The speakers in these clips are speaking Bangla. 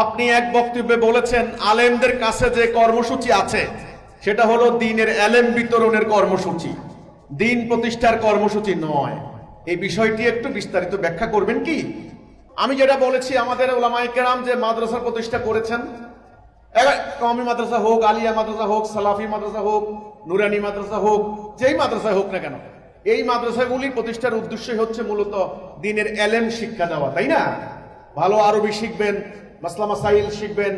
আপনি এক বক্তব্যে বলেছেন আলেমদের কাছে যে কর্মসূচি আছে সেটা হলো দ্বীনের এলেম বিতরণের কর্মসূচি, দ্বীন প্রতিষ্ঠার কর্মসূচি নয়। এই বিষয়টি একটু বিস্তারিত ব্যাখ্যা করবেন কি? আমি যেটা বলেছি, আমাদের উলামায়ে কেরাম যে মাদ্রাসা প্রতিষ্ঠা করেছেন, কওমি মাদ্রাসা হোক, আলিয়া মাদ্রাসা হোক, সালাফি মাদ্রাসা হোক, নুরানি মাদ্রাসা হোক, যেই মাদ্রাসায় হোক না কেন, এই মাদ্রাসাগুলি প্রতিষ্ঠার উদ্দেশ্যই হচ্ছে মূলত দ্বীনের এলেম শিক্ষা দেওয়া, তাই না? ভালো আরবি শিখবেন, মাসলা মাসাইল শিখবেন,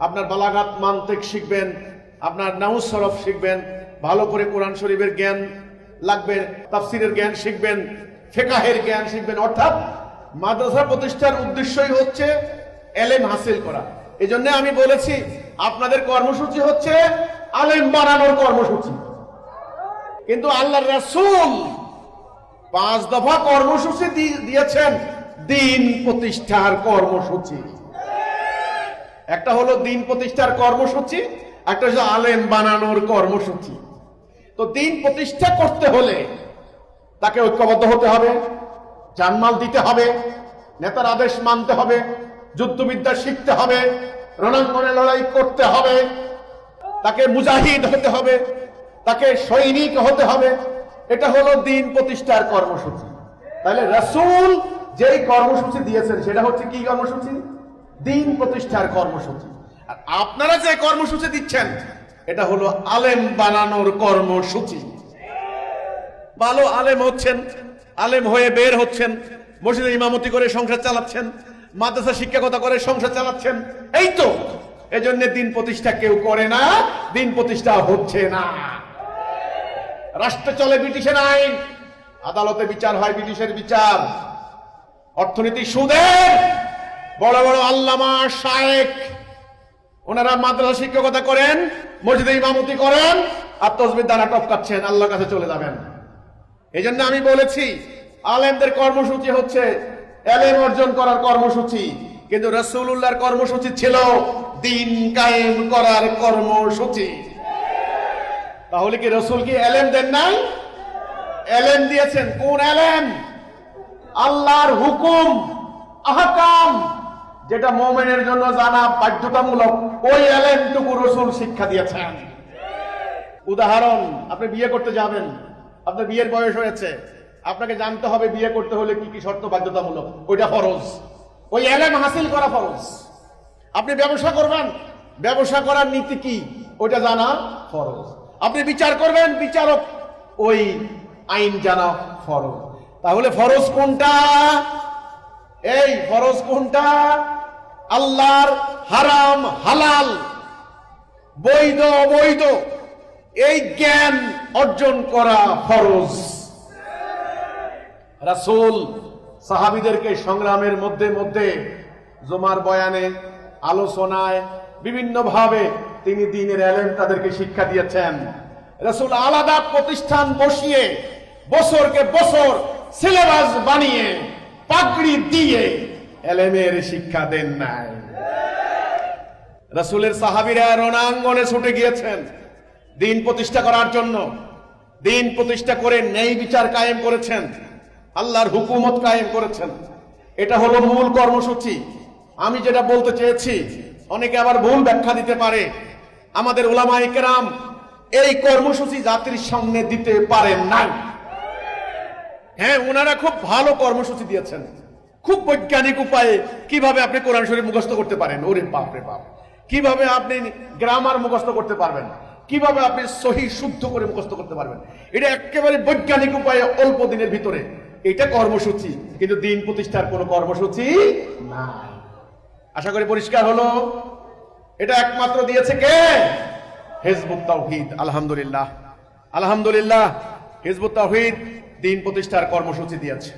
আপনার বালাগাত মান্তিক শিখবেন, আপনার নাহু সরফ শিখবেন, ভালো করে কোরআন শরীফের জ্ঞান লাগবে, তাফসিরের জ্ঞান শিখবেন, ফিকহের জ্ঞান শিখবেন। অর্থাৎ মাদ্রাসা প্রতিষ্ঠার উদ্দেশ্যই হচ্ছে এলেম হাসিল করা। এই জন্য আমি বলেছি আপনাদের কর্মসূচি হচ্ছে আলেম বানানোর কর্মসূচি, কিন্তু আল্লাহর রাসূল 5 দফা কর্মসূচি দিয়েছেন দ্বীন প্রতিষ্ঠার কর্মসূচি। একটা হলো দ্বীন প্রতিষ্ঠার কর্মসূচি, একটা হলো আলেম বানানোর কর্মসূচি। তো দ্বীন প্রতিষ্ঠা করতে হলে তাকে ঐক্যবদ্ধ হতে হবে, জানমাল দিতে হবে, নেতার আদেশ মানতে হবে, যুদ্ধবিদ্যা শিখতে হবে, রণাঙ্গনে লড়াই করতে হবে, তাকে মুজাহিদ হতে হবে, তাকে সৈনিক হতে হবে। এটা হলো দ্বীন প্রতিষ্ঠার কর্মসূচি। তাহলে রাসূল যেই কর্মসূচি দিয়েছেন সেটা হচ্ছে কি কর্মসূচি? দ্বীন প্রতিষ্ঠার কর্মসূচি। আর আপনারা যে কর্মসূচি দিচ্ছেন এটা হলো আলেম বানানোর কর্মসূচি। ভালো আলেম হচ্ছেন, আলেম হয়ে বের হচ্ছেন, মসজিদে ইমামতি করে সংসার চালাচ্ছেন, মাদ্রাসা শিক্ষকতা করে সংসার চালাচ্ছেন, এই তো। এজন্য দ্বীন প্রতিষ্ঠা কেউ করে না, দ্বীন প্রতিষ্ঠা হচ্ছে না। রাষ্ট্র চলে ব্রিটিশের আইন, আদালতে বিচার হয় ব্রিটিশের বিচার, অর্থনীতি সুদের। বড় বড় আল্লামা শায়েখ ওনারা মাদ্রাসা শিক্ষকতা করেন, মসজিদে ইমামতি করেন, আর তাসবিহ দানা টপকাচ্ছেন, আল্লাহর কাছে চলে যাবেন। এই জন্য আমি বলেছি আলেমদের কর্মসূচি হচ্ছে এলেম অর্জন করার কর্মসূচি, কিন্তু রাসূলুল্লাহর কর্মসূচি ছিল দ্বীন কায়েম করার কর্মসূচি। তাহলে কি রাসূল কি এলেম দেন নাই? এলেম দিয়েছেন। কোন এলেম? আল্লাহর হুকুম, আহকাম, যেটা মুমিনের জন্য জানা বাধ্যতামূলক, ওই এলেমটুকু রাসূল শিক্ষা দিয়েছেন। উদাহরণ, আপনি বিয়ে করতে যাবেন, আপনার বিয়ের বয়স হয়েছে, আপনাকে জানতে হবে বিয়ে করতে হলে কি কি শর্ত বাধ্যতামূলক, ওইটা ফরজ, ওই এলেম হাসিল করা ফরজ। আপনি ব্যবসা করবেন, ব্যবসা করার নীতি কি ওইটা জানা ফরজ। আপনি বিচার করবেন, বিচারক, ওই আইন জানা ফরজ। তাহলে ফরজ কোনটা? এই ফরজ কোনটা? আল্লাহর হারাম হালাল, বৈধ অবৈধ, এই জ্ঞান অর্জন করা ফরজ। রাসূল সাহাবীদেরকে সংগ্রামের মধ্যে মধ্যে জুমার বয়ানে, আলোচনায়, বিভিন্ন ভাবে তিনি দ্বীনের এলেম তাদেরকে শিক্ষা দিয়েছেন। রাসূল আলাদা প্রতিষ্ঠান বসিয়ে বছরকে বছর সিলেবাস বানিয়ে পাগড়ি দিয়ে এলেমের শিক্ষা দেন নাই। রাসূলের সাহাবীরা রণাঙ্গনে ছুটে গিয়েছেন দ্বীন প্রতিষ্ঠা করার জন্য। দ্বীন প্রতিষ্ঠা করে ন্যায় বিচার কায়েম করেছেন, আল্লাহর হুকুমত কায়েম করেছেন। এটা হলো মূল কর্মসূচি। আমি যেটা বলতে চেয়েছি, অনেকে আবার ভুল ব্যাখ্যা দিতে পারে। আমাদের উলামায়ে কেরাম এই কর্মসূচি জাতির সামনে দিতে পারেন নাই। হ্যাঁ, ওনারা খুব ভালো কর্মসূচি দিয়েছেন, খুব বৈজ্ঞানিক উপায়ে কিভাবে আপনি কোরআন শরীফ মুখস্থ করতে পারেন। ওরে বাপ রে বাপ, কিভাবে আপনি গ্রামার মুখস্থ করতে পারবেন, কিভাবে আপনি সহি শুদ্ধ করে মুখস্থ করতে পারবেন, এটা একেবারে বৈজ্ঞানিক উপায়ে অল্প দিনের ভিতরে। এটা কর্মসূচি, কিন্তু দ্বীন প্রতিষ্ঠার কোনো কর্মসূচি নাই। আশা করি পরিষ্কার হলো। এটা একমাত্র দিয়েছে কে? হিজবুত তাওহীদ। আলহামদুলিল্লাহ, আলহামদুলিল্লাহ, হিজবুত তাওহীদ দ্বীন প্রতিষ্ঠার কর্মসূচি দিয়েছে।